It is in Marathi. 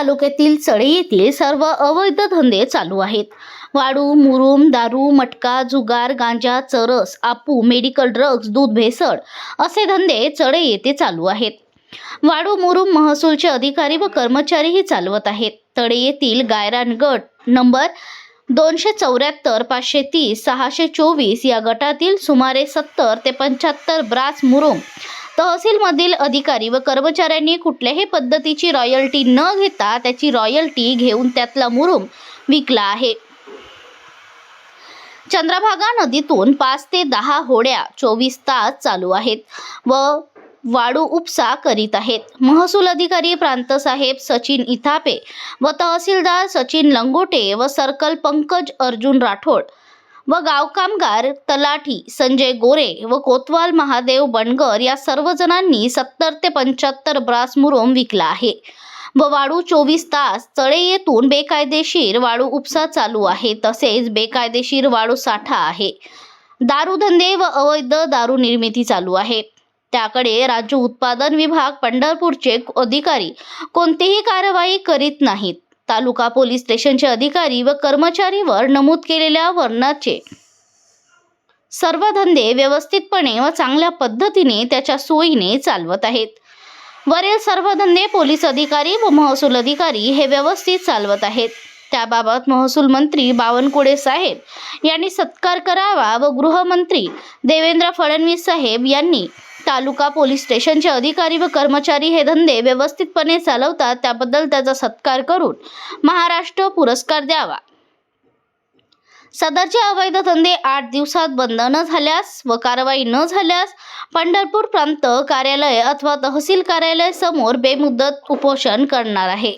तालुक्यातील चळे येथील सर्व अवैध धंदे चालू आहेत। वाळू, मुरुम, दारू, मटका, जुगार, गांजा, चरस, आपू, मेडिकल ड्रग्ज, दूध भेसळ असे धंदे चळे येथे चालू आहेत। वाळू, मुरुम महसूलचे अधिकारी व कर्मचारीही चालवत आहेत। तळे येथील गायरान गट नंबर 274, 530, 624 या गटातील सुमारे 70 ते 75 ब्रास मुरुम तहसीलमधील अधिकारी व कर्मचाऱ्यांनी कुठल्याही पद्धतीची रॉयल्टी न घेता त्याची रॉयल्टी घेऊन त्यातला मुरुम विकला आहे। चंद्रभागा नदीतून 5 ते 10 होड्या 24 तास चालू आहेत व वाळू उपसा करीत आहेत। महसूल अधिकारी प्रांतसाहेब सचिन इथापे व तहसीलदार सचिन लंगोटे व सर्कल पंकज अर्जुन राठोड व गाव कामगार तलाठी संजय गोरे व कोतवाल महादेव बनगर या सर्व जणांनी 70 ते 75 ब्रास मुरुम विकला आहे व वाळू 24 तास चळे येथून बेकायदेशीर वाळू उपसा चालू आहे। तसेच बेकायदेशीर वाळू साठा आहे। दारू धंदे व अवैध दारू निर्मिती चालू आहे। त्याकडे राज्य उत्पादन विभाग पंढरपूरचे अधिकारी कोणतीही कारवाई करीत नाहीत। तालुका पोलीस स्टेशनचे अधिकारी व कर्मचारीवर नमूद केलेल्या वर्णाचे सर्व धंदे व्यवस्थितपणे व चांगल्या पद्धतीने त्याच्या सोयीने चालवत आहेत। वरील सर्व धंदे पोलीस अधिकारी व महसूल अधिकारी हे व्यवस्थित चालवत आहेत। त्याबाबत महसूल मंत्री बावनकुळे साहेब यांनी सत्कार करावा व गृहमंत्री देवेंद्र फडणवीस साहेब यांनी तालुका पोलीस स्टेशनचे अधिकारी व कर्मचारी हे धंदे व्यवस्थितपणे चालवतात त्याबद्दल त्याचा सत्कार करून महाराष्ट्र पुरस्कार द्यावा। सदरचे अवैध धंदे 8 दिवसात बंद न झाल्यास व कारवाई न झाल्यास पंढरपूर प्रांत कार्यालय अथवा तहसील कार्यालय समोर बेमुदत उपोषण करणार आहे।